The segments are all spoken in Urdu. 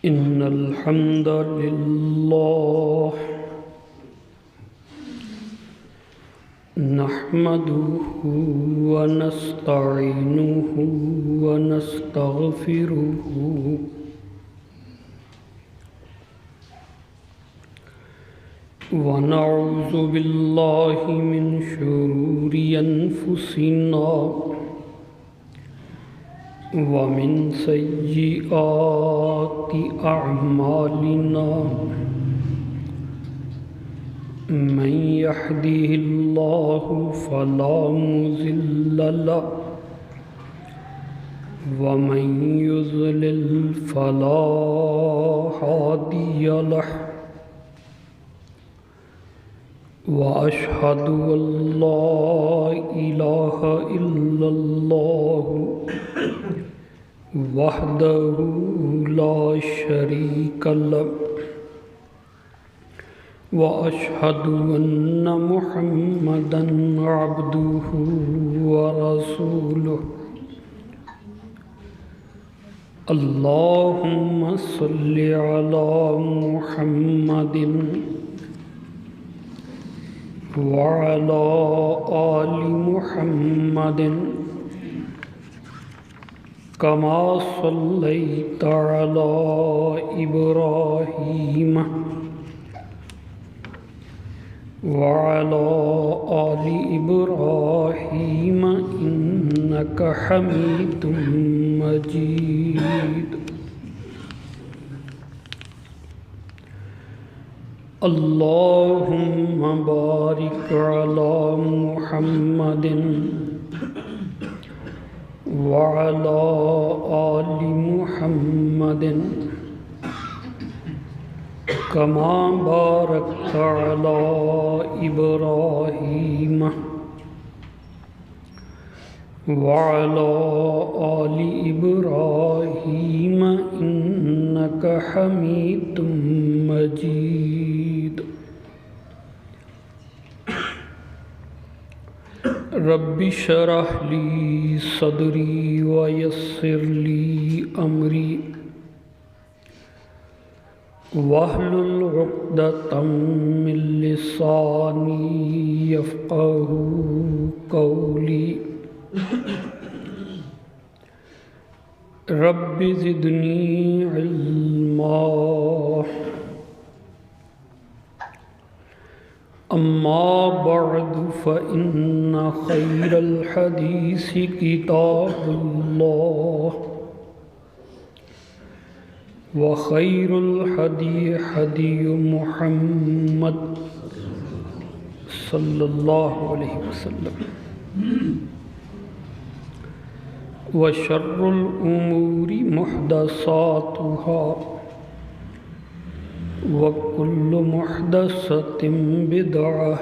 إن الحمد لله نحمده ونستعينه ونستغفره ونعوذ بالله من شرور أنفسنا ومن سيئات أعمالنا من يهده الله فلا مضل له ومن يضلل فلا هادي له وأشهد أن لا إله إلا الله وحده لا شريك له وأشهد أن محمدًا عبده ورسوله اللهم صل على محمد وعلى آل محمد كما صليت على إبراهيم وعلى آل إبراهيم إنك حميد مجيد اللهم بارك على محمد وعلى آل محمد كما باركت على إبراهيم وعلى آل إبراهيم إنك حميد مجيد رب اشرح لي صدري ويسر لي أمري واحلل عقدة من لساني يفقهوا قولي رب زدني علما أما بعد فإن خير الحديث كتاب الله وخير الهدي هدي محمد صلى الله عليه وسلم وشر الأمور محدثاتها وكل محدثة بدعة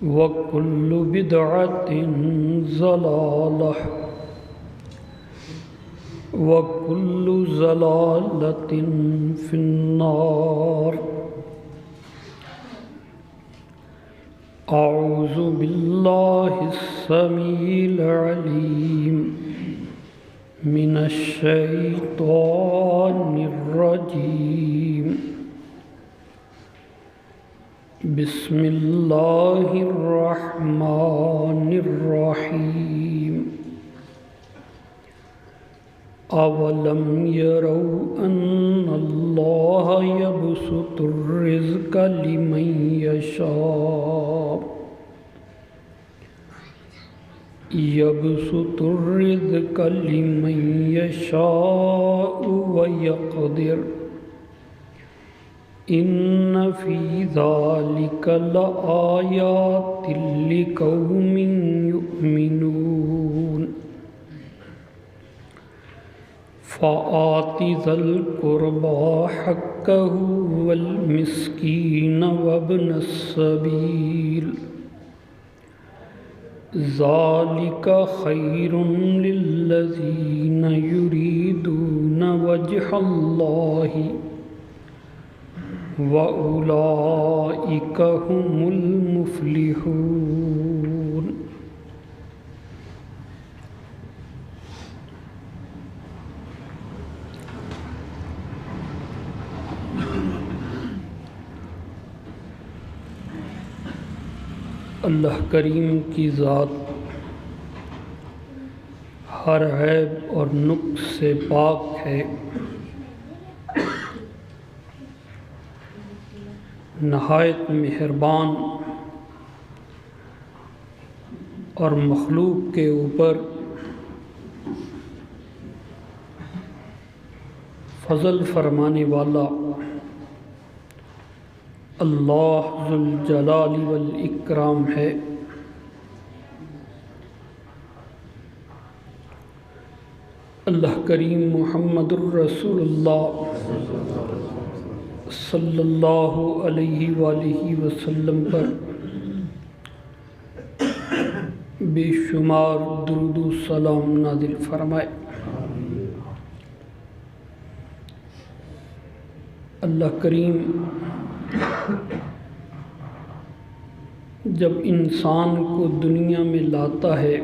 وكل بدعة ضلالة وكل ضلالة في النار أعوذ بالله السميع العليم من الشيطان الرجيم بسم الله الرحمن الرحيم أولم يروا أن الله يبسط الرزق لمن يشاء ويقدر إن في ذلك لآيات لقوم يؤمنون فآت ذا القربى حقه والمسكين وابن السبيل ذلك خير للذين يريدون وجه الله وأولئك هم المفلحون اللہ کریم کی ذات ہر عیب اور نقص سے پاک ہے، نہایت مہربان اور مخلوق کے اوپر فضل فرمانے والا اللہ ذو الجلال والاکرام ہے۔ اللہ کریم محمد الرسول اللہ صلی اللہ علیہ وآلہ وسلم پر بے شمار درود و سلام نازل فرمائے۔ اللہ کریم جب انسان کو دنیا میں لاتا ہے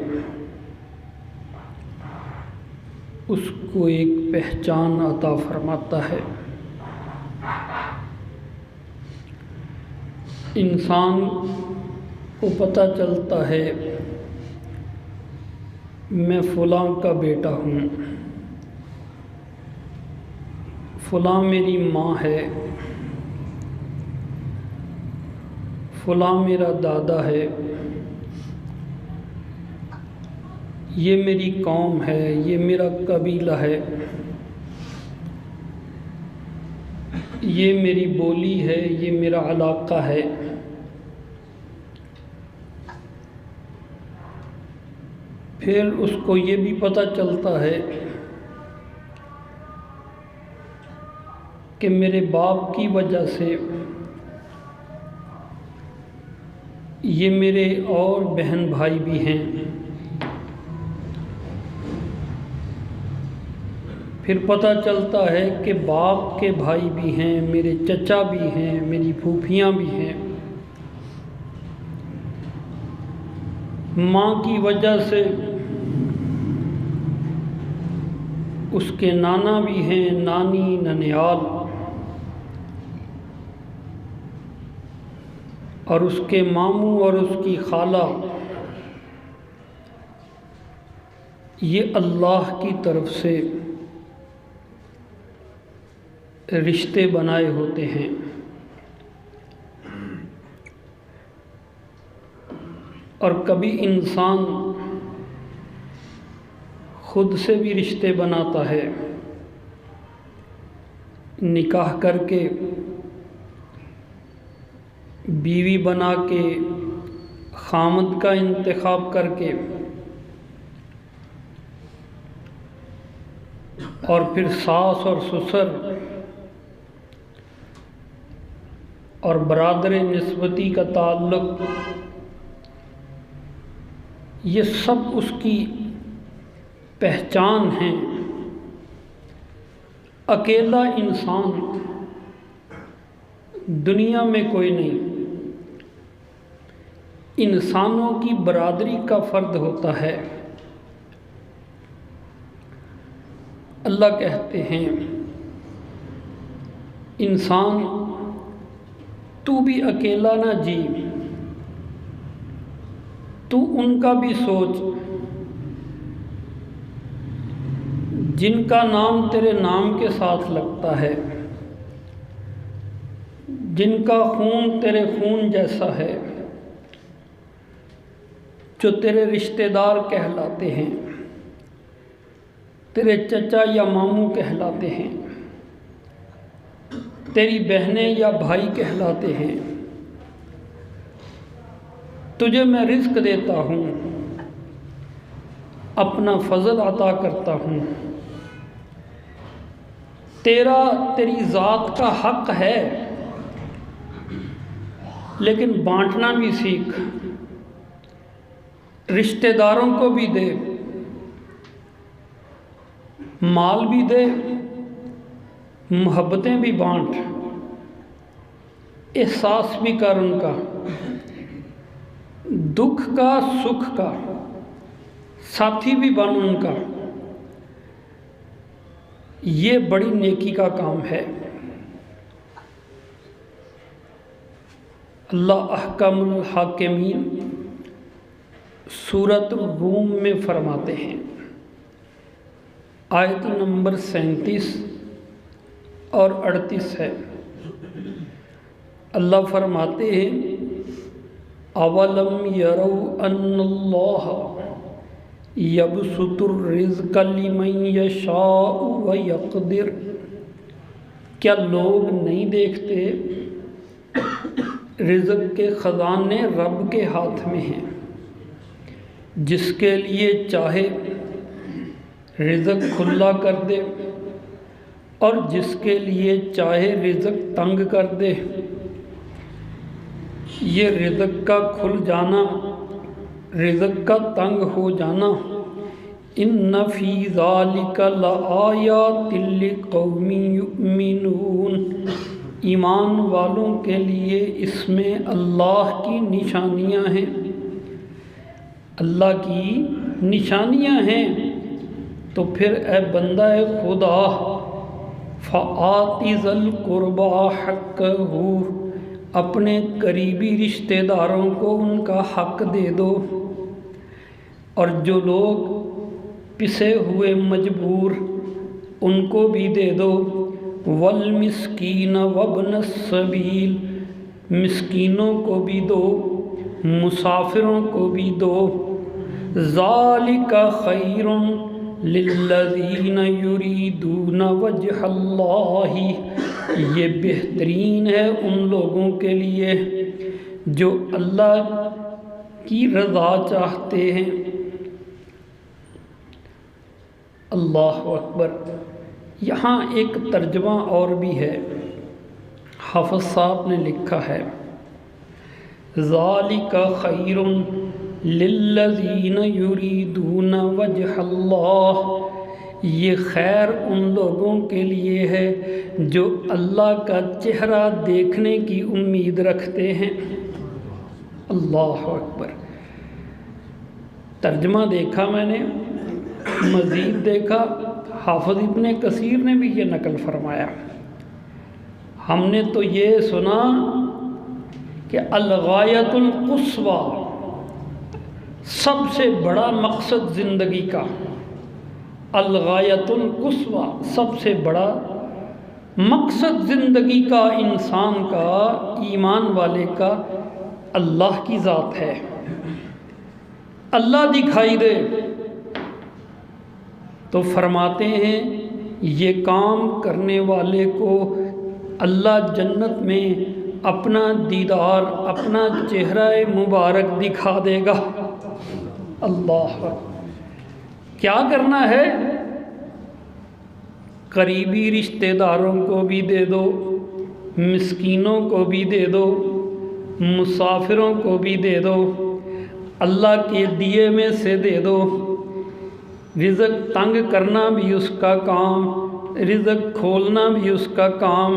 اس کو ایک پہچان عطا فرماتا ہے۔ انسان کو پتہ چلتا ہے میں فلاں کا بیٹا ہوں، فلاں میری ماں ہے، فلاں میرا دادا ہے، یہ میری قوم ہے، یہ میرا قبیلہ ہے، یہ میری بولی ہے، یہ میرا علاقہ ہے۔ پھر اس کو یہ بھی پتہ چلتا ہے کہ میرے باپ کی وجہ سے یہ میرے اور بہن بھائی بھی ہیں۔ پھر پتہ چلتا ہے کہ باپ کے بھائی بھی ہیں، میرے چچا بھی ہیں، میری پھوپھیاں بھی ہیں۔ ماں کی وجہ سے اس کے نانا بھی ہیں، نانی، ننیال، اور اس کے ماموں اور اس کی خالہ۔ یہ اللہ کی طرف سے رشتے بنائے ہوتے ہیں۔ اور کبھی انسان خود سے بھی رشتے بناتا ہے، نکاح کر کے، بیوی بنا کے، خامد کا انتخاب کر کے، اور پھر ساس اور سسر اور برادر نسبتی کا تعلق، یہ سب اس کی پہچان ہیں۔ اکیلا انسان دنیا میں کوئی نہیں، انسانوں کی برادری کا فرد ہوتا ہے۔ اللہ کہتے ہیں انسان تو بھی اکیلا نہ جی، تو ان کا بھی سوچ جن کا نام تیرے نام کے ساتھ لگتا ہے، جن کا خون تیرے خون جیسا ہے، جو تیرے رشتہ دار کہلاتے ہیں، تیرے چچا یا ماموں کہلاتے ہیں، تیری بہنیں یا بھائی کہلاتے ہیں۔ تجھے میں رزق دیتا ہوں، اپنا فضل عطا کرتا ہوں، تیری ذات کا حق ہے، لیکن بانٹنا بھی سیکھ، رشتہ داروں کو بھی دے، مال بھی دے، محبتیں بھی بانٹ، احساس بھی کر ان کا، دکھ کا سکھ کا ساتھی بھی بن ان کا۔ یہ بڑی نیکی کا کام ہے۔ اللہ احکم الحاکمین سورۃ الروم میں فرماتے ہیں، آیت نمبر 37 اور 38 ہے۔ اللہ فرماتے ہیں، اولم یروا ان اللہ یبسط الرزق لمن یشاء ویقدر، کیا لوگ نہیں دیکھتے رزق کے خزانے رب کے ہاتھ میں ہیں، جس کے لیے چاہے رزق کھلا کر دے اور جس کے لیے چاہے رزق تنگ کر دے۔ یہ رزق کا کھل جانا، رزق کا تنگ ہو جانا، ان فی ذالک لآیات لقوم یؤمنون، ایمان والوں کے لیے اس میں اللہ کی نشانیاں ہیں، اللہ کی نشانیاں ہیں۔ تو پھر اے بندہ خدا، فآت ذی القربی حقہ، اپنے قریبی رشتہ داروں کو ان کا حق دے دو، اور جو لوگ پسے ہوئے مجبور ان کو بھی دے دو، والمسکین وابن السبیل، مسکینوں کو بھی دو، مسافروں کو بھی دو، ذالک خیر للذین یریدون وجہ اللہ، یہ بہترین ہے ان لوگوں کے لیے جو اللہ کی رضا چاہتے ہیں۔ اللہ اکبر۔ یہاں ایک ترجمہ اور بھی ہے، حافظ صاحب نے لکھا ہے، ذالک خیر للذین یریدون وجہ اللہ، یہ خیر ان لوگوں کے لیے ہے جو اللہ کا چہرہ دیکھنے کی امید رکھتے ہیں۔ اللہ اکبر۔ ترجمہ دیکھا میں نے، مزید دیکھا، حافظ ابن کثیر نے بھی یہ نقل فرمایا۔ ہم نے تو یہ سنا کہ الغایۃ القصویٰ، سب سے بڑا مقصد زندگی کا، الغایۃ القصویٰ، سب سے بڑا مقصد زندگی کا، انسان کا، ایمان والے کا، اللہ کی ذات ہے، اللہ دکھائی دے۔ تو فرماتے ہیں یہ کام کرنے والے کو اللہ جنت میں اپنا دیدار، اپنا چہرہ مبارک دکھا دے گا۔ اللہ، کیا کرنا ہے؟ قریبی رشتہ داروں کو بھی دے دو، مسکینوں کو بھی دے دو، مسافروں کو بھی دے دو، اللہ کے دیے میں سے دے دو۔ رزق تنگ کرنا بھی اس کا کام، رزق کھولنا بھی اس کا کام۔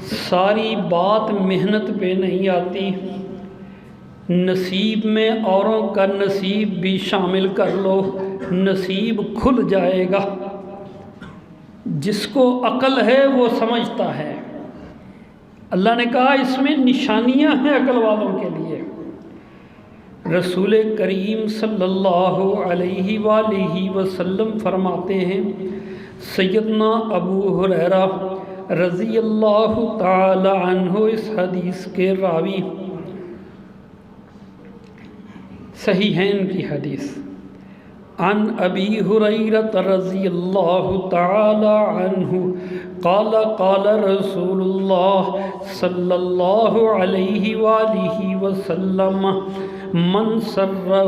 ساری بات محنت پہ نہیں آتی، نصیب میں اوروں کا نصیب بھی شامل کر لو، نصیب کھل جائے گا۔ جس کو عقل ہے وہ سمجھتا ہے۔ اللہ نے کہا اس میں نشانیاں ہیں عقل والوں کے لیے۔ رسول کریم صلی اللہ علیہ وآلہ وسلم فرماتے ہیں، سیدنا ابو ہریرہ رضی اللہ تعالی عنہ اس حدیث کے راوی، صحیحین کی حدیث، عن ابی ہریرہ رضی اللہ تعالی عنہ قال قال رسول اللہ صلی اللہ علیہ وآلہ وسلم، من سرہ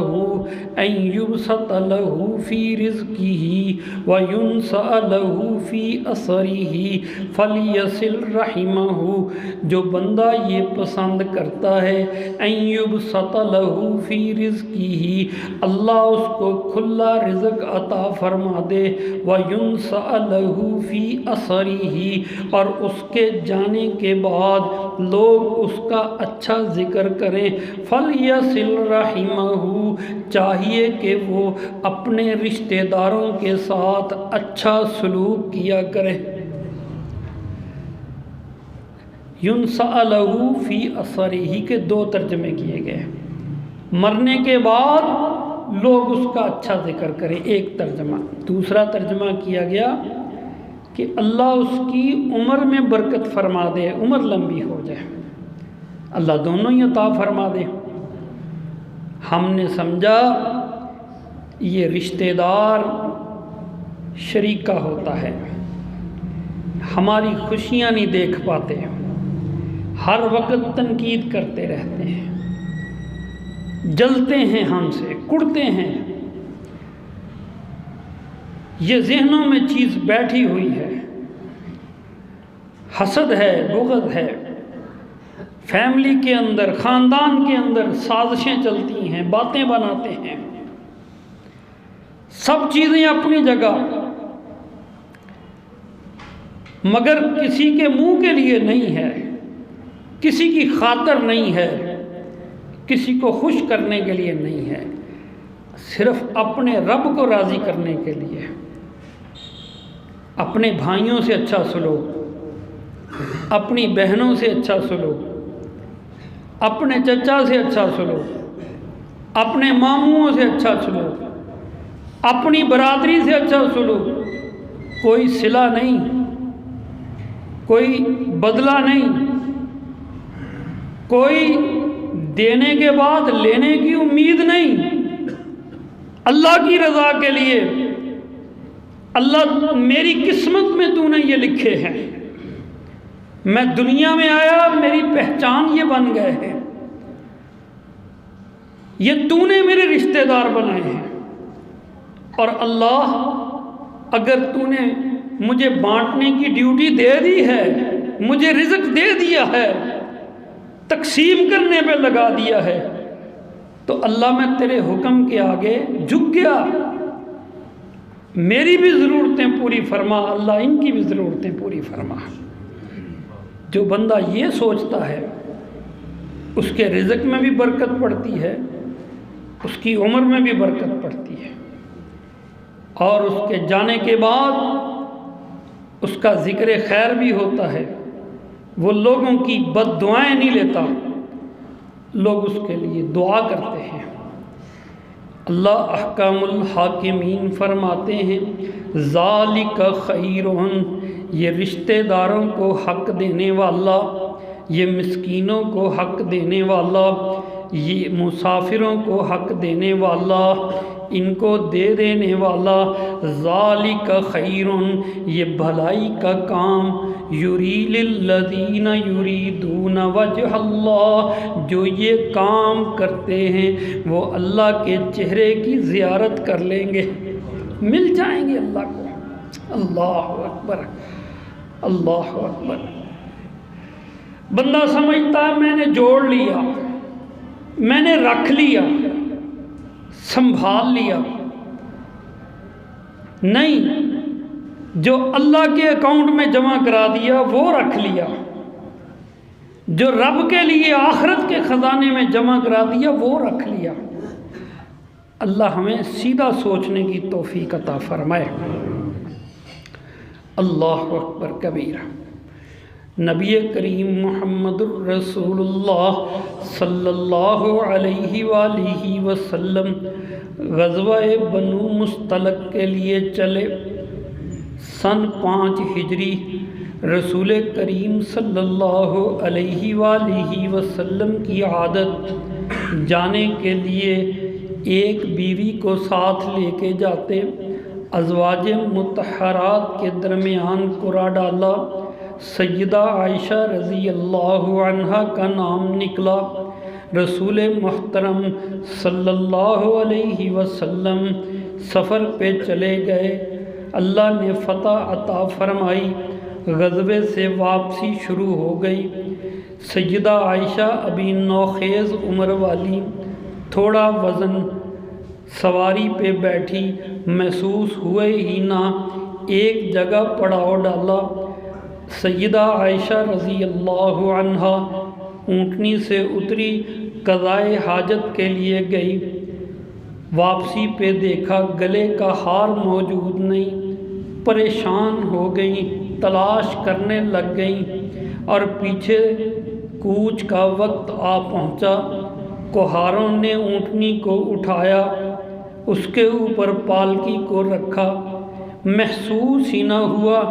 ان یبسط لہ فی رزقہ وینسأ لہ فی اثرہ فلیصل رحمہ، جو بندہ یہ پسند کرتا ہے ان یبسط لہ فی رزقہ، اللہ اس کو کھلا رزق عطا فرما دے، وینسأ لہ فی اثرہ، اور اس کے جانے کے بعد لوگ اس کا اچھا ذکر کریں، فلیصل رحمہ، چاہیے کہ وہ اپنے رشتہ داروں کے ساتھ اچھا سلوک کیا کرے۔ ینسأ لہ فی اثرہ کے دو ترجمے کیے گئے، مرنے کے بعد لوگ اس کا اچھا ذکر کریں، ایک ترجمہ۔ دوسرا ترجمہ کیا گیا کہ اللہ اس کی عمر میں برکت فرما دے، عمر لمبی ہو جائے، اللہ دونوں ہی عطا فرما دے۔ ہم نے سمجھا یہ رشتہ دار شریکہ ہوتا ہے، ہماری خوشیاں نہیں دیکھ پاتے، ہر وقت تنقید کرتے رہتے ہیں، جلتے ہیں ہم سے، کڑتے ہیں، یہ ذہنوں میں چیز بیٹھی ہوئی ہے، حسد ہے، بغض ہے، فیملی کے اندر، خاندان کے اندر سازشیں چلتی ہیں، باتیں بناتے ہیں، سب چیزیں اپنی جگہ، مگر کسی کے منہ کے لیے نہیں ہے، کسی کی خاطر نہیں ہے، کسی کو خوش کرنے کے لیے نہیں ہے، صرف اپنے رب کو راضی کرنے کے لیے۔ اپنے بھائیوں سے اچھا سلوک، اپنی بہنوں سے اچھا سلوک، اپنے چچا سے اچھا سلوک، اپنے ماموں سے اچھا سلوک، اپنی برادری سے اچھا سلوک، کوئی صلہ نہیں، کوئی بدلہ نہیں، کوئی دینے کے بعد لینے کی امید نہیں، اللہ کی رضا کے لیے، اللہ میری قسمت میں تو نے یہ لکھے ہیں، میں دنیا میں آیا، میری پہچان یہ بن گئے ہیں، یہ تو نے میرے رشتہ دار بنائے ہیں، اور اللہ اگر تو نے مجھے بانٹنے کی ڈیوٹی دے دی ہے، مجھے رزق دے دیا ہے، تقسیم کرنے پہ لگا دیا ہے، تو اللہ میں تیرے حکم کے آگے جھک گیا، میری بھی ضرورتیں پوری فرما، اللہ ان کی بھی ضرورتیں پوری فرما۔ جو بندہ یہ سوچتا ہے اس کے رزق میں بھی برکت پڑتی ہے، اس کی عمر میں بھی برکت پڑتی ہے، اور اس کے جانے کے بعد اس کا ذکر خیر بھی ہوتا ہے، وہ لوگوں کی بد دعائیں نہیں لیتا، لوگ اس کے لیے دعا کرتے ہیں۔ اللہ احکام الحاکمین فرماتے ہیں ذالک خیرون، یہ رشتہ داروں کو حق دینے والا، یہ مسکینوں کو حق دینے والا، یہ مسافروں کو حق دینے والا، ان کو دے دینے والا، ذالک خیرون، یہ بھلائی کا کام، یری للذین یریدون وجہ اللہ، جو یہ کام کرتے ہیں وہ اللہ کے چہرے کی زیارت کر لیں گے، مل جائیں گے اللہ کو۔ اللہ اکبر، اللہ اکبر۔ بندہ سمجھتا ہے میں نے جوڑ لیا، میں نے رکھ لیا، سنبھال لیا، نہیں، جو اللہ کے اکاؤنٹ میں جمع کرا دیا وہ رکھ لیا، جو رب کے لیے آخرت کے خزانے میں جمع کرا دیا وہ رکھ لیا۔ اللہ ہمیں سیدھا سوچنے کی توفیق عطا فرمائے۔ اللہ اکبر کبیرہ۔ نبی کریم محمد الرسول اللہ صلی اللہ علیہ وآلہ وسلم غزوہ بنو مستلق کے لیے چلے۔ سن 5 ہجری رسول کریم صلی اللہ علیہ وآلہ وسلم کی عادت جانے کے لیے ایک بیوی کو ساتھ لے کے جاتے۔ ازواج مطہرات کے درمیان قرعہ ڈالا، سیدہ عائشہ رضی اللہ عنہا کا نام نکلا۔ رسول محترم صلی اللہ علیہ وسلم سفر پہ چلے گئے، اللہ نے فتح عطا فرمائی، غزوے سے واپسی شروع ہو گئی۔ سیدہ عائشہ ابھی نوخیز عمر والی، تھوڑا وزن، سواری پہ بیٹھی، محسوس ہوئے ہی نہ ایک جگہ پڑاؤ ڈالا۔ سیدہ عائشہ رضی اللہ عنہا اونٹنی سے اتری، قضائے حاجت کے لیے گئی۔ واپسی پہ دیکھا گلے کا ہار موجود نہیں، پریشان ہو گئیں، تلاش کرنے لگ گئیں، اور پیچھے کوچ کا وقت آ پہنچا۔ کوہاروں نے اونٹنی کو اٹھایا، اس کے اوپر پالکی کو رکھا، محسوس ہی نہ ہوا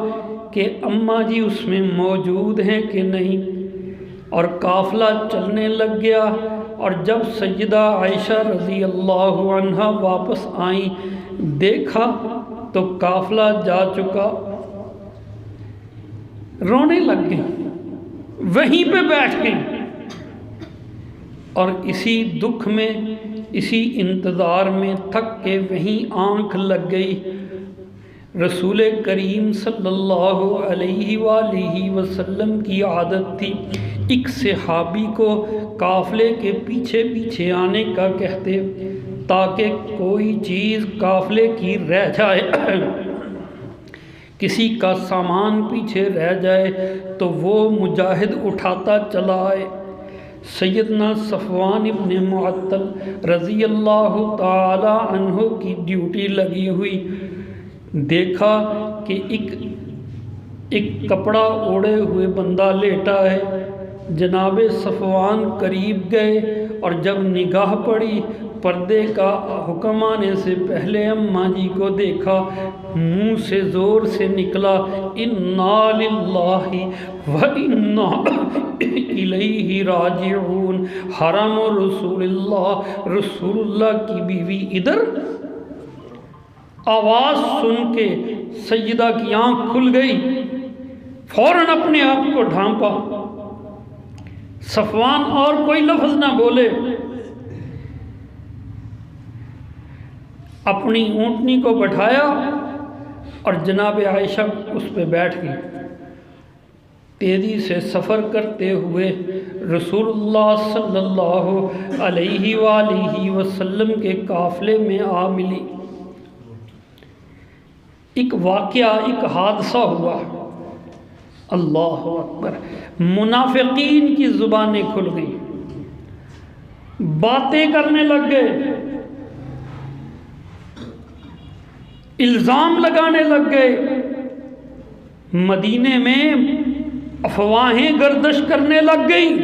کہ اماں جی اس میں موجود ہیں کہ نہیں، اور قافلہ چلنے لگ گیا۔ اور جب سیدہ عائشہ رضی اللہ عنہا واپس آئیں، دیکھا تو قافلہ جا چکا، رونے لگ گئیں، وہیں پہ بیٹھ گئیں، اور اسی دکھ میں، اسی انتظار میں تھک کے وہیں آنکھ لگ گئی۔ رسول کریم صلی اللہ علیہ وآلہ وسلم کی عادت تھی ایک صحابی کو قافلے کے پیچھے پیچھے آنے کا کہتے، تاکہ کوئی چیز قافلے کی رہ جائے، کسی کا سامان پیچھے رہ جائے تو وہ مجاہد اٹھاتا چلا آئے۔ سیدنا صفوان ابن معطل رضی اللہ تعالی عنہ کی ڈیوٹی لگی ہوئی، دیکھا کہ ایک کپڑا اوڑے ہوئے بندہ لیٹا ہے۔ جناب صفوان قریب گئے اور جب نگاہ پڑی، پردے کا حکم آنے سے پہلے اماں جی کو دیکھا، منہ سے زور سے نکلا، انا للہ وانا الیہ راجعون۔ حرم رسول اللہ کی بیوی ادھر۔ آواز سن کے سیدہ کی آنکھ کھل گئی، فوراً اپنے آپ کو ڈھانپا۔ صفوان اور کوئی لفظ نہ بولے، اپنی اونٹنی کو بٹھایا اور جناب عائشہ اس پہ بیٹھ گئی۔ تیزی سے سفر کرتے ہوئے رسول اللہ صلی اللہ علیہ وآلہ وسلم کے قافلے میں آ ملی۔ ایک واقعہ، ایک حادثہ ہوا، اللہ اکبر، منافقین کی زبانیں کھل گئیں، باتیں کرنے لگ گئے، الزام لگانے لگ گئے، مدینے میں افواہیں گردش کرنے لگ گئیں،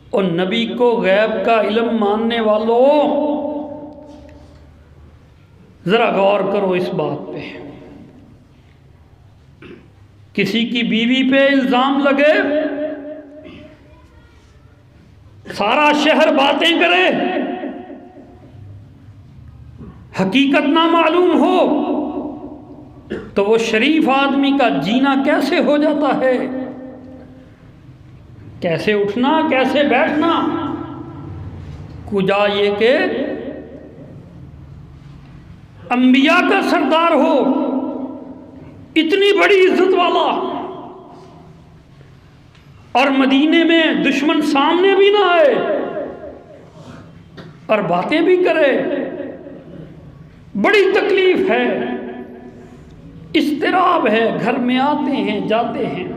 اور نبی کو غیب کا علم ماننے والوں ذرا غور کرو اس بات پہ۔ کسی کی بیوی پہ الزام لگے، سارا شہر باتیں کرے، حقیقت نہ معلوم ہو تو وہ شریف آدمی کا جینا کیسے ہو جاتا ہے، کیسے اٹھنا، کیسے بیٹھنا۔ کجا یہ کہ انبیاء کا سردار ہو، اتنی بڑی عزت والا، اور مدینے میں دشمن سامنے بھی نہ آئے اور باتیں بھی کرے، بڑی تکلیف ہے، اضطراب ہے، گھر میں آتے ہیں جاتے ہیں۔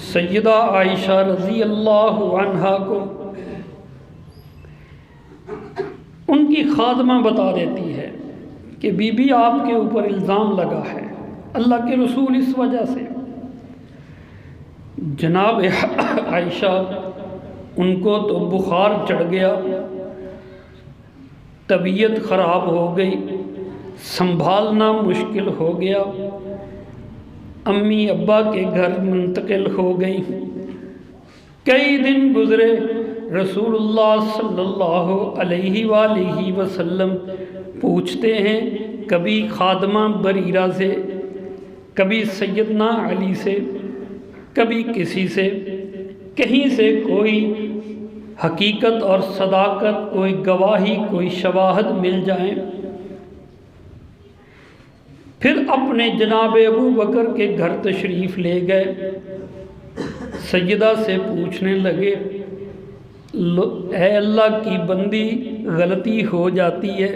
سیدہ عائشہ رضی اللہ عنہا کو ان کی خادمہ بتا دیتی ہے کہ بی بی آپ کے اوپر الزام لگا ہے، اللہ کے رسول اس وجہ سے۔ جناب عائشہ ان کو تو بخار چڑھ گیا، طبیعت خراب ہو گئی، سنبھالنا مشکل ہو گیا، امی ابا کے گھر منتقل ہو گئی۔ کئی دن گزرے، رسول اللہ صلی اللہ علیہ وآلہ وسلم پوچھتے ہیں، کبھی خادمہ بریرہ سے، کبھی سیدنا علی سے، کبھی کسی سے، کہیں سے کوئی حقیقت اور صداقت، کوئی گواہی، کوئی شواہد مل جائیں۔ پھر اپنے جناب ابو بکر کے گھر تشریف لے گئے، سیدہ سے پوچھنے لگے، اے اللہ کی بندی، غلطی ہو جاتی ہے،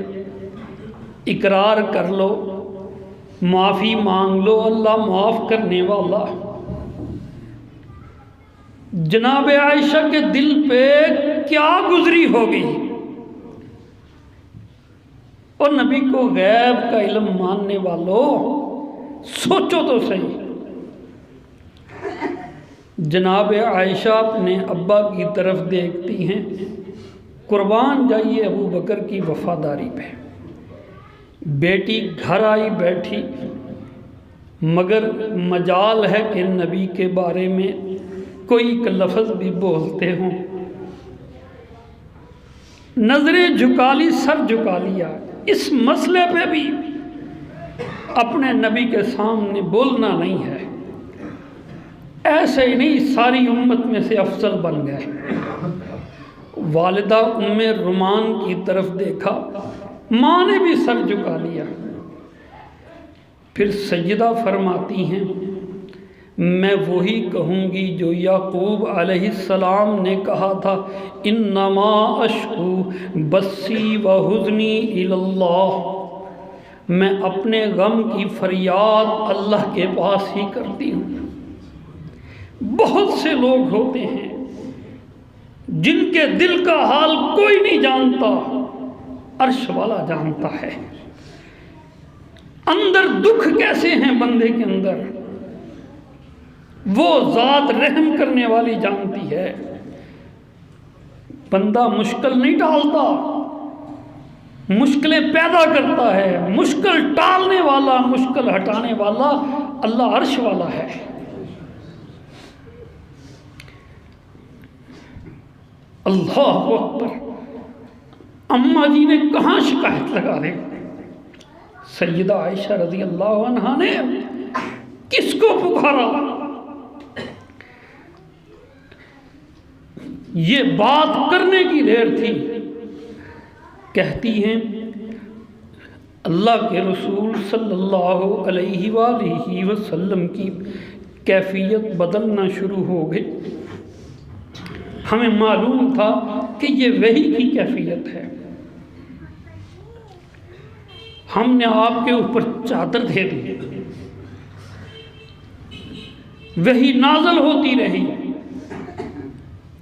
اقرار کر لو، معافی مانگ لو، اللہ معاف کرنے والا۔ جناب عائشہ کے دل پہ کیا گزری ہوگی، اور نبی کو غیب کا علم ماننے والوں سوچو تو صحیح، جناب عائشہ اپنے ابا کی طرف دیکھتی ہیں، قربان جائیے ابو بکر کی وفاداری پہ۔ بیٹی گھر آئی بیٹھی، مگر مجال ہے کہ نبی کے بارے میں کوئی ایک لفظ بھی بولتے ہوں، نظریں جھکا لی، سر جھکا لیا۔ اس مسئلے پہ بھی اپنے نبی کے سامنے بولنا نہیں ہے، ایسے ہی نہیں ساری امت میں سے افضل بن گئے۔ والدہ ام رومان کی طرف دیکھا، ماں نے بھی سر جھکا لیا۔ پھر سیدہ فرماتی ہیں، میں وہی کہوں گی جو یعقوب علیہ السلام نے کہا تھا، انما اشکو بثی و حزنی الی اللہ، میں اپنے غم کی فریاد اللہ کے پاس ہی کرتی ہوں۔ بہت سے لوگ ہوتے ہیں جن کے دل کا حال کوئی نہیں جانتا، عرش والا جانتا ہے۔ اندر دکھ کیسے ہیں بندے کے اندر، وہ ذات رحم کرنے والی جانتی ہے۔ بندہ مشکل نہیں ٹالتا، مشکلیں پیدا کرتا ہے۔ مشکل ٹالنے والا، مشکل ہٹانے والا اللہ عرش والا ہے۔ اللہ اکبر! اماں جی نے کہاں شکایت لگا دی؟ سیدہ عائشہ رضی اللہ عنہا نے کس کو پکارا؟ یہ بات کرنے کی دیر تھی۔ کہتی ہیں اللہ کے رسول صلی اللہ علیہ وآلہ وسلم کی کیفیت بدلنا شروع ہو گئی۔ ہمیں معلوم تھا کہ یہ وحی کی کیفیت ہے۔ ہم نے آپ کے اوپر چادر دے دی، وحی نازل ہوتی رہی،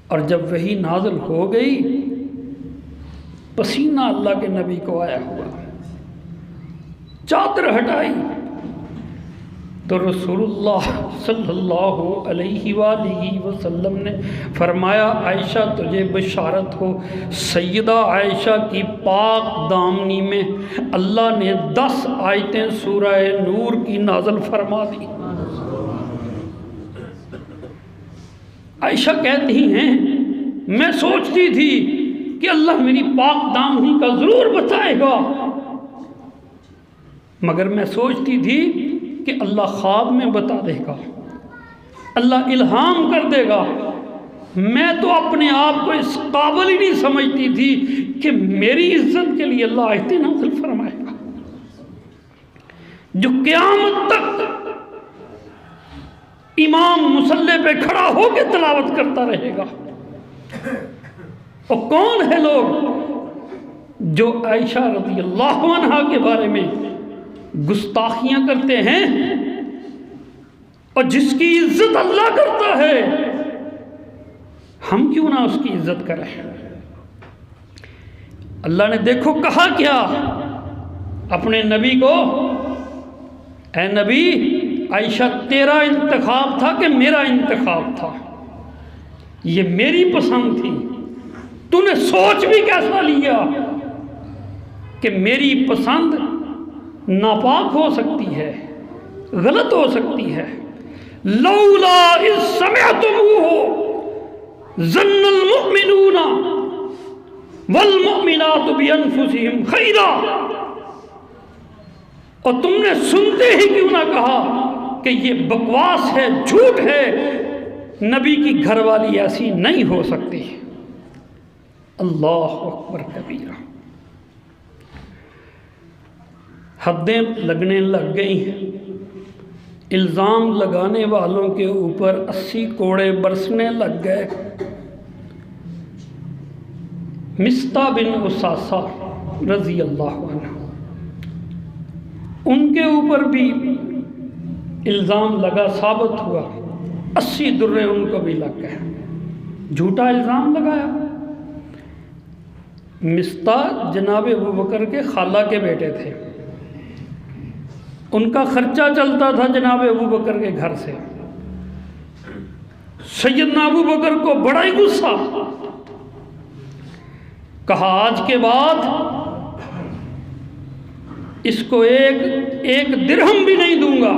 اور جب وحی نازل ہو گئی، پسینہ اللہ کے نبی کو آیا ہوا، چادر ہٹائی تو رسول اللہ صلی اللہ علیہ وآلہ وسلم نے فرمایا، عائشہ تجھے بشارت ہو، سیدہ عائشہ کی پاک دامنی میں اللہ نے 10 آیتیں سورہ نور کی نازل فرما دی۔ عائشہ کہتی ہیں، میں سوچتی تھی کہ اللہ میری پاک دامنی کا ضرور بتائے گا، مگر میں سوچتی تھی کہ اللہ خواب میں بتا دے گا، اللہ الہام کر دے گا۔ میں تو اپنے آپ کو اس قابل ہی نہیں سمجھتی تھی کہ میری عزت کے لیے اللہ آیتیں نازل فرمائے گا جو قیامت تک امام مصلی پہ کھڑا ہو کے تلاوت کرتا رہے گا۔ اور کون ہے لوگ جو عائشہ رضی اللہ عنہا کے بارے میں گستاخیاں کرتے ہیں، اور جس کی عزت اللہ کرتا ہے، ہم کیوں نہ اس کی عزت کریں؟ اللہ نے دیکھو کہا کیا اپنے نبی کو، اے نبی، عائشہ تیرا انتخاب تھا کہ میرا انتخاب تھا؟ یہ میری پسند تھی، تو نے سوچ بھی کیسا لیا کہ میری پسند ناپاک ہو سکتی ہے، غلط ہو سکتی ہے۔ لولا اذ سمعتموہ ظن المؤمنون والمؤمنات بانفسہم خیرا، اور تم نے سنتے ہی کیوں نہ کہا کہ یہ بکواس ہے، جھوٹ ہے، نبی کی گھر والی ایسی نہیں ہو سکتی۔ اللہ اکبر کبیرہ! حدیں لگنے لگ گئی ہیں، الزام لگانے والوں کے اوپر 80 کوڑے برسنے لگ گئے۔ مصطح بن اساسہ رضی اللہ عنہ، ان کے اوپر بھی الزام لگا، ثابت ہوا، 80 درے ان کو بھی لگ گئے، جھوٹا الزام لگایا۔ مصطح جناب ابو بکر کے خالہ کے بیٹے تھے، ان کا خرچہ چلتا تھا جناب ابو بکر کے گھر سے۔ سیدنا ابو بکر کو بڑا ہی غصہ، کہا آج کے بعد اس کو ایک درہم بھی نہیں دوں گا۔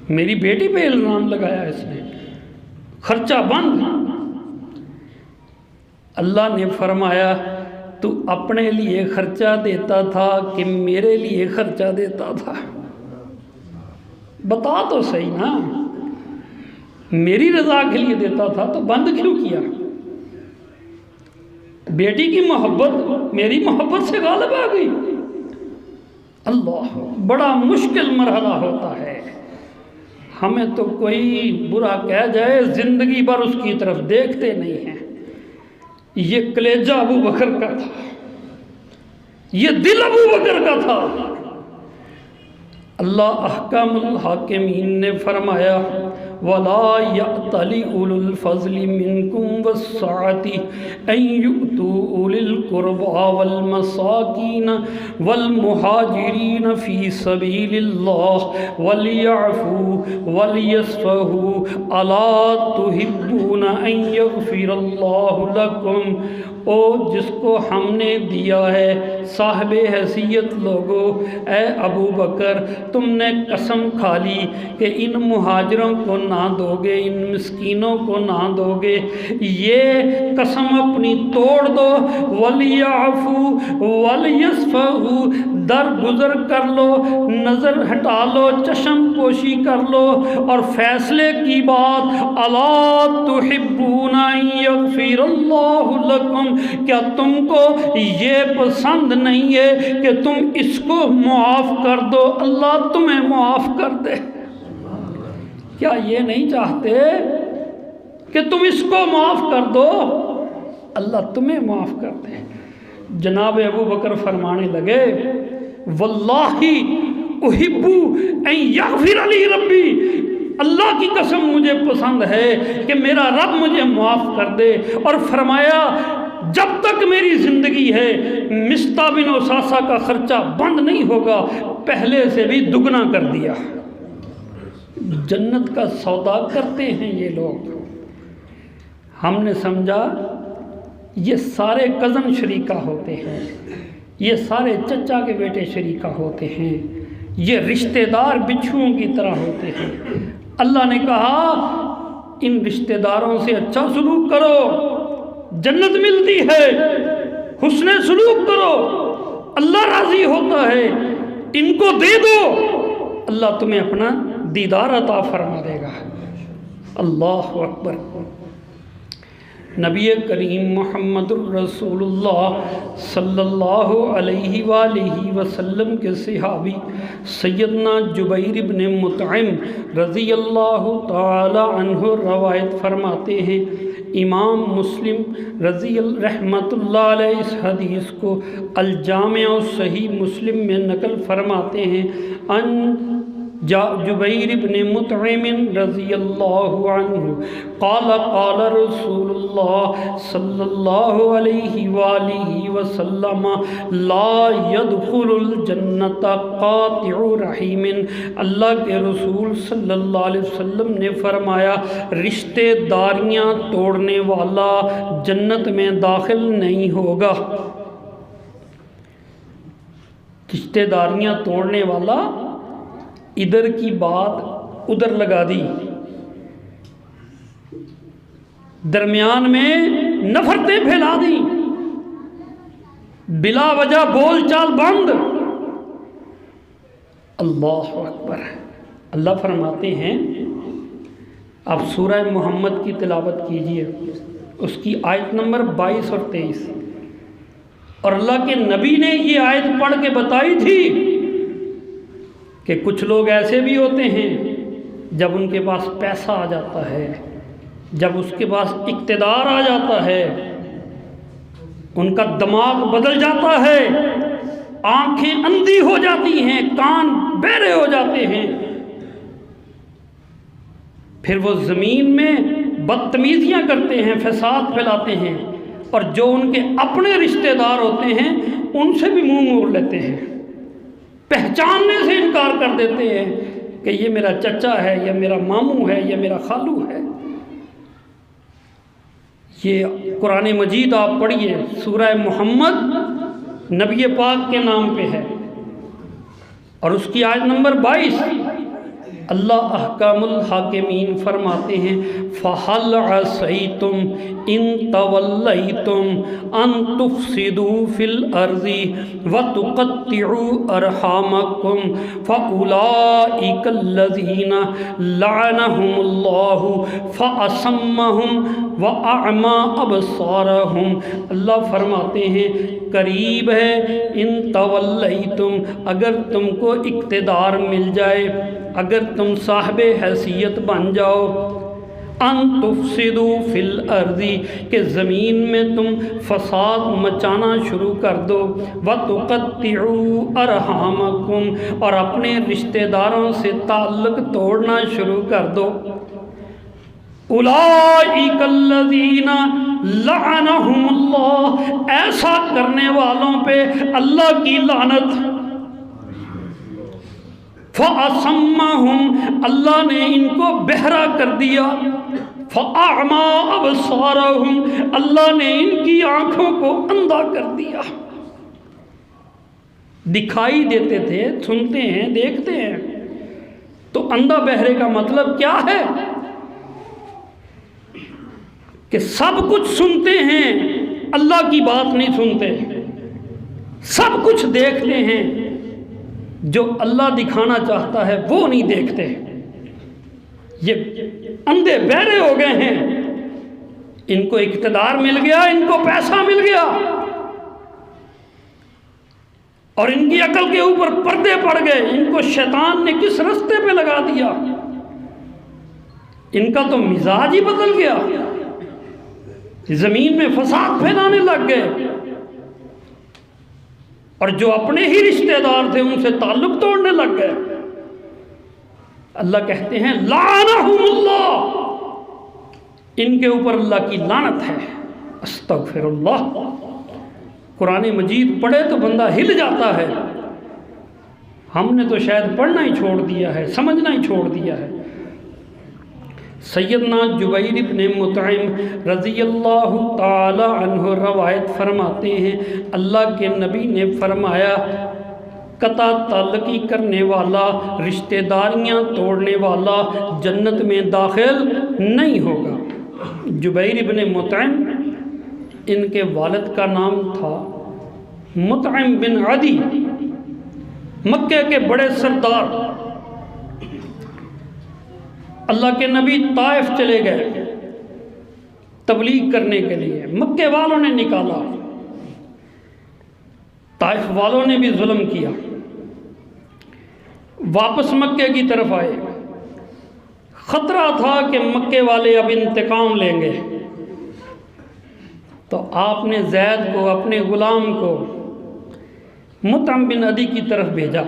میری بیٹی پہ الزام لگایا اس نے، خرچہ بند۔ اللہ نے فرمایا تو اپنے لیے خرچہ دیتا تھا کہ میرے لیے خرچہ دیتا تھا؟ بتا تو صحیح نا، میری رضا کے لیے دیتا تھا تو بند کیوں کیا؟ بیٹی کی محبت میری محبت سے غالب آ گئی۔ اللہ، بڑا مشکل مرحلہ ہوتا ہے۔ ہمیں تو کوئی برا کہہ جائے زندگی بھر اس کی طرف دیکھتے نہیں ہیں۔ یہ کلیجہ ابو بکر کا تھا، یہ دل ابو بکر کا تھا۔ اللہ احکام الحاکمین نے فرمایا وَلَا يَأْتَلِ أُولُو الْفَضْلِ مِنْكُمْ وَالسَّعَةِ أَنْ يُؤْتُوا أُولِي الْقُرْبَى وَالْمَسَاكِينَ وَالْمُهَاجِرِينَ فِي سَبِيلِ اللَّهِ وَلْيَعْفُوا وَلْيَصْفَحُوا أَلَا تُحِبُّونَ أَنْ يَغْفِرَ اللَّهُ لَكُمْ۔ او جس کو ہم نے دیا ہے صاحب حیثیت لوگو، اے ابو بکر تم نے قسم کھا لی کہ ان مہاجروں کو نہ دو گے، ان مسکینوں کو نہ دو گے، یہ قسم اپنی توڑ دو۔ وَلْيَعْفُوا وَلْيَصْفَحُوا، درگزر کر لو، نظر ہٹا لو، چشم پوشی کر لو، اور فیصلے کی بات الا تحبون ان یغفر اللہ لکم، کیا تم کو یہ پسند نہیں ہے کہ تم اس کو معاف کر دو، اللہ تمہیں معاف کر دے؟ کیا یہ نہیں چاہتے کہ تم اس کو معاف کر دو، اللہ تمہیں معاف کر دے؟ جناب ابو بکر فرمانے لگے واللہ احب ان یغفر لی ربی، اللہ کی قسم مجھے پسند ہے کہ میرا رب مجھے معاف کر دے۔ اور فرمایا جب تک میری زندگی ہے مصطح بن اساسہ کا خرچہ بند نہیں ہوگا، پہلے سے بھی دگنا کر دیا۔ جنت کا سودا کرتے ہیں یہ لوگ۔ ہم نے سمجھا یہ سارے کزن شریکہ ہوتے ہیں، یہ سارے چچا کے بیٹے شریکہ ہوتے ہیں، یہ رشتہ دار بچھوؤں کی طرح ہوتے ہیں۔ اللہ نے کہا ان رشتہ داروں سے اچھا سلوک کرو، جنت ملتی ہے، حسن سلوک کرو، اللہ راضی ہوتا ہے، ان کو دے دو، اللہ تمہیں اپنا دیدار عطا فرما دے گا۔ اللہ اکبر۔ نبی کریم محمد الرسول اللہ صلی اللہ علیہ وآلہ وسلم کے صحابی سیدنا جبیر بن مطعم رضی اللہ تعالی عنہ روایت فرماتے ہیں، امام مسلم رحمۃ اللہ علیہ اس حدیث کو الجامع صحیح مسلم میں نقل فرماتے ہیں، ان جبیر بن مطعم رضی اللہ عنہ قال قال رسول اللہ صلی اللہ علیہ وآلہ وسلم لا يدخل الجنت قاطع رحیم، اللہ کے رسول صلی اللہ علیہ وسلم نے فرمایا رشتہ داریاں توڑنے والا جنت میں داخل نہیں ہوگا۔ رشتہ داریاں توڑنے والا، ادھر کی بات ادھر لگا دی، درمیان میں نفرتیں پھیلا دی، بلا وجہ بول چال بند۔ اللہ اکبر۔ اللہ فرماتے ہیں، آپ سورہ محمد کی تلاوت کیجئے، اس کی آیت نمبر 22 اور 23، اور اللہ کے نبی نے یہ آیت پڑھ کے بتائی تھی کہ کچھ لوگ ایسے بھی ہوتے ہیں جب ان کے پاس پیسہ آ جاتا ہے، جب اس کے پاس اقتدار آ جاتا ہے، ان کا دماغ بدل جاتا ہے، آنکھیں اندھی ہو جاتی ہیں، کان بہرے ہو جاتے ہیں، پھر وہ زمین میں بدتمیزیاں کرتے ہیں، فساد پھیلاتے ہیں، اور جو ان کے اپنے رشتہ دار ہوتے ہیں ان سے بھی منہ موڑ لیتے ہیں، پہچاننے سے انکار کر دیتے ہیں کہ یہ میرا چچا ہے یا میرا ماموں ہے یا میرا خالو ہے۔ یہ قرآن مجید آپ پڑھیے، سورہ محمد نبی پاک کے نام پہ ہے، اور اس کی آیت نمبر 22 اللہ احکام الحاکمین فرماتے ہیں فَهَلْ عَصَيْتُمْ إِن تَوَلَّيْتُمْ أَن تُفْسِدُوا فِي الْأَرْضِ وَتُقَطِّعُوا أَرْحَامَكُمْ فَأُولَئِكَ الَّذِينَ لَعَنَهُمُ اللَّهُ فَأَصَمَّهُمْ وَأَعْمَى أَبْصَارَهُمْ۔ اللہ فرماتے ہیں قریب ہے، ان تولیتم، اگر تم کو اقتدار مل جائے، اگر تم صاحب حیثیت بن جاؤ، ان تفسدوا فی الارض، کہ زمین میں تم فساد مچانا شروع کر دو، وتقطعوا ارحامکم، اور اپنے رشتہ داروں سے تعلق توڑنا شروع کر دو، اولئک الذین لعنہم اللہ، ایسا کرنے والوں پہ اللہ کی لعنت، فَأَصَمَّهُمْ، اللہ نے ان کو بہرا کر دیا، فَأَعْمَى أَبْصَارَهُمْ، اللہ نے ان کی آنکھوں کو اندھا کر دیا۔ دکھائی دیتے تھے، سنتے ہیں، دیکھتے ہیں، تو اندھا بہرے کا مطلب کیا ہے کہ سب کچھ سنتے ہیں، اللہ کی بات نہیں سنتے، سب کچھ دیکھتے ہیں، جو اللہ دکھانا چاہتا ہے وہ نہیں دیکھتے، یہ اندھے بہرے ہو گئے ہیں، ان کو اقتدار مل گیا، ان کو پیسہ مل گیا، اور ان کی عقل کے اوپر پردے پڑ گئے، ان کو شیطان نے کس رستے پہ لگا دیا، ان کا تو مزاج ہی بدل گیا، زمین میں فساد پھیلانے لگ گئے، اور جو اپنے ہی رشتہ دار تھے ان سے تعلق توڑنے لگ گئے۔ اللہ کہتے ہیں لعنہم اللہ، ان کے اوپر اللہ کی لعنت ہے۔ استغفر اللہ۔ قرآن مجید پڑھے تو بندہ ہل جاتا ہے، ہم نے تو شاید پڑھنا ہی چھوڑ دیا ہے، سمجھنا ہی چھوڑ دیا ہے۔ سیدنا جبیر بن مطعم رضی اللہ تعالی عنہ روایت فرماتے ہیں اللہ کے نبی نے فرمایا قطع تعلقی کرنے والا، رشتہ داریاں توڑنے والا جنت میں داخل نہیں ہوگا۔ جبیر بن مطعم، ان کے والد کا نام تھا مطعم بن عدی، مکہ کے بڑے سردار۔ اللہ کے نبی طائف چلے گئے تبلیغ کرنے کے لیے، مکے والوں نے نکالا، طائف والوں نے بھی ظلم کیا، واپس مکے کی طرف آئے، خطرہ تھا کہ مکے والے اب انتقام لیں گے، تو آپ نے زید کو، اپنے غلام کو مطعم بن عدی کی طرف بھیجا،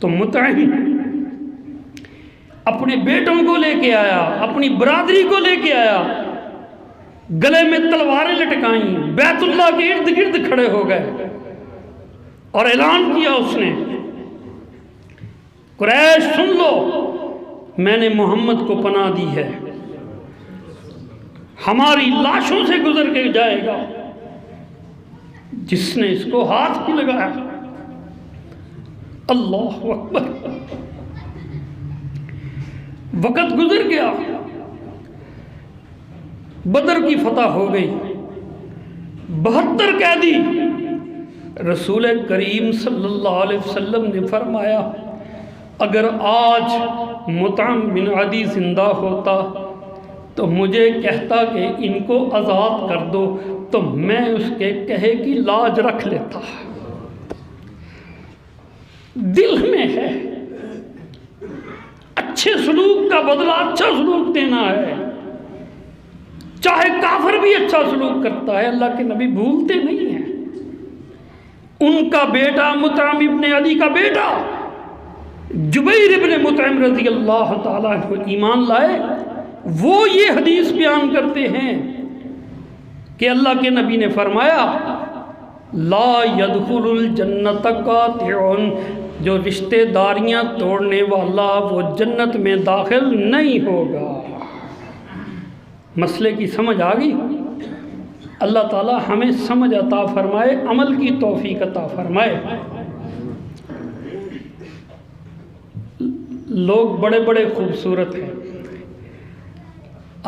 تو مطعم اپنے بیٹوں کو لے کے آیا، اپنی برادری کو لے کے آیا، گلے میں تلواریں لٹکائیں، بیت اللہ کے ارد گرد کھڑے ہو گئے، اور اعلان کیا اس نے قریش سن لو، میں نے محمد کو پناہ دی ہے، ہماری لاشوں سے گزر کے جائے گا جس نے اس کو ہاتھ پہ لگایا۔ اللہ اکبر۔ وقت گزر گیا، بدر کی فتح ہو گئی، 72 قیدی، رسول کریم صلی اللہ علیہ وسلم نے فرمایا اگر آج مطعم بن عدی زندہ ہوتا تو مجھے کہتا کہ ان کو آزاد کر دو، تو میں اس کے کہے کی لاج رکھ لیتا۔ دل میں ہے، اچھے سلوک کا بدلہ اچھا سلوک دینا ہے، چاہے کافر بھی اچھا سلوک کرتا ہے، اللہ کے نبی بھولتے نہیں ہیں۔ ان کا بیٹا مطعم ابن عدی کا بیٹا جبیر ابن مطعم رضی اللہ تعالیٰ عنہ ایمان لائے، وہ یہ حدیث بیان کرتے ہیں کہ اللہ کے نبی نے فرمایا لا يدخل الجنت قاطع، جو رشتہ داریاں توڑنے والا وہ جنت میں داخل نہیں ہوگا۔ مسئلے کی سمجھ آ گئی؟ اللہ تعالی ہمیں سمجھ عطا فرمائے، عمل کی توفیق عطا فرمائے۔ لوگ بڑے بڑے خوبصورت ہیں،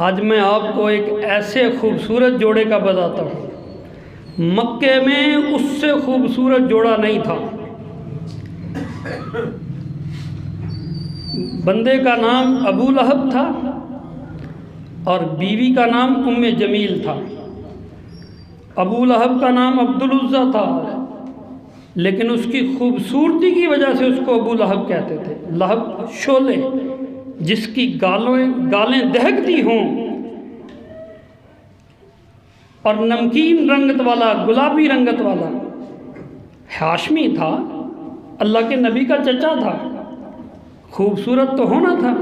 آج میں آپ کو ایک ایسے خوبصورت جوڑے کا بتاتا ہوں، مکے میں اس سے خوبصورت جوڑا نہیں تھا۔ بندے کا نام ابو لہب تھا اور بیوی کا نام ام جمیل تھا۔ ابو لہب کا نام عبد العزیٰ تھا، لیکن اس کی خوبصورتی کی وجہ سے اس کو ابو لہب کہتے تھے۔ لہب شعلے، جس کی گالیں دہکتی ہوں، اور نمکین رنگت والا، گلابی رنگت والا۔ ہاشمی تھا، اللہ کے نبی کا چچا تھا، خوبصورت تو ہونا تھا،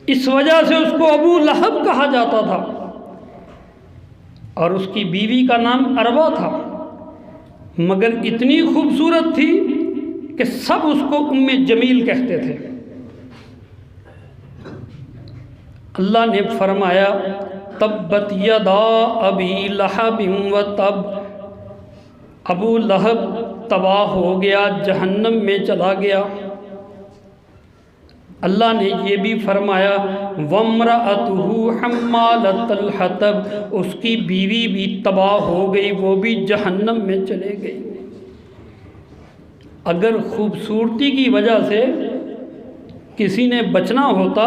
اس وجہ سے اس کو ابو لہب کہا جاتا تھا۔ اور اس کی بیوی کا نام اروا تھا، مگر اتنی خوبصورت تھی کہ سب اس کو ام جمیل کہتے تھے۔ اللہ نے فرمایا تبت یدا ابی لہب و تب، ابو لہب تباہ ہو گیا، جہنم میں چلا گیا۔ اللہ نے یہ بھی فرمایا وَامْرَأَتُهُ حَمَّالَةَ الْحَطَبِ، اس کی بیوی بھی تباہ ہو گئی، وہ بھی جہنم میں چلے گئی۔ اگر خوبصورتی کی وجہ سے کسی نے بچنا ہوتا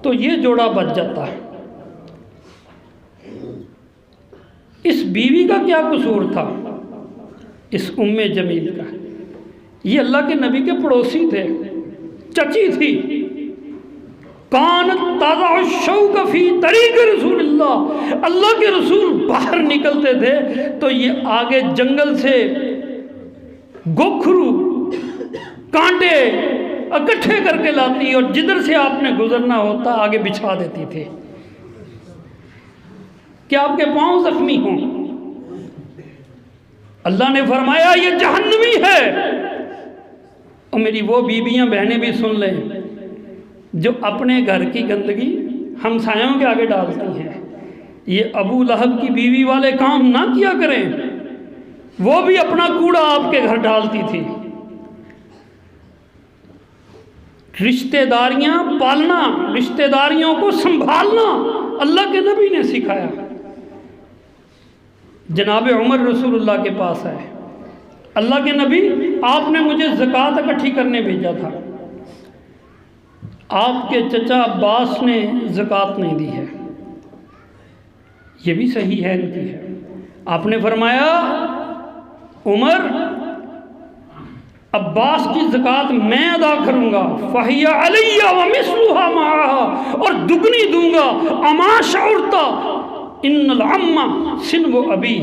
تو یہ جوڑا بچ جاتا ہے۔ اس بیوی کا کیا قصور تھا؟ اس ام جمیل کا۔ یہ اللہ کے نبی کے پڑوسی تھے، چچی تھی۔ کانت تضع الشوک فی طریق رسول اللہ، اللہ کے رسول باہر نکلتے تھے تو یہ آگے جنگل سے گوکھرو کانٹے اکٹھے کر کے لاتی اور جدھر سے آپ نے گزرنا ہوتا آگے بچھا دیتی تھی کہ آپ کے پاؤں زخمی ہوں۔ اللہ نے فرمایا یہ جہنمی ہے۔ اور میری وہ بیویاں بہنیں بھی سن لیں جو اپنے گھر کی گندگی ہمسایوں کے آگے ڈالتی ہیں، یہ ابو لہب کی بیوی والے کام نہ کیا کریں۔ وہ بھی اپنا کوڑا آپ کے گھر ڈالتی تھی۔ رشتہ داریاں پالنا، رشتہ داریوں کو سنبھالنا اللہ کے نبی نے سکھایا۔ جناب عمر رسول اللہ کے پاس آئے، اللہ کے نبی آپ نے مجھے زکوٰۃ اکٹھی کرنے بھیجا تھا، آپ کے چچا عباس نے زکوٰۃ نہیں دی ہے، یہ بھی صحیح ہے ان کی ہے۔ آپ نے فرمایا عمر عباس کی زکوٰۃ میں ادا کروں گا، فَهِيَ عَلَيَّ وَمِثْلُهَا مَعَهَا، اور دگنی دوں گا۔ اما شعرت ان العم سنو ابی،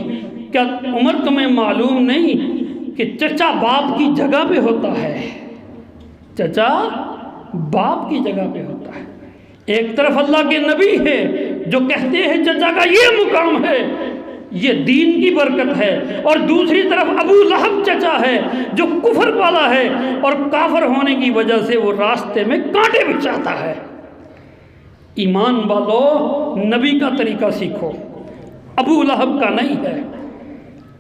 کیا عمر تمہیں معلوم نہیں کہ چچا باپ کی جگہ پہ ہوتا ہے؟ چچا باپ کی جگہ پہ ہوتا ہے۔ ایک طرف اللہ کے نبی ہے جو کہتے ہیں چچا کا یہ مقام ہے، یہ دین کی برکت ہے، اور دوسری طرف ابو لہب چچا ہے جو کفر والا ہے، اور کافر ہونے کی وجہ سے وہ راستے میں کانٹے بچھاتا ہے۔ ایمان والو، نبی کا طریقہ سیکھو، ابو لہب کا نہیں ہے۔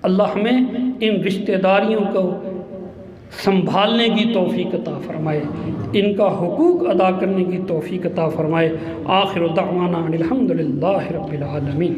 اللہ ہمیں ان رشتہ داریوں کو سنبھالنے کی توفیق عطا فرمائے، ان کا حقوق ادا کرنے کی توفیق عطا فرمائے۔ آخر دعوانا الحمدللہ رب العالمین۔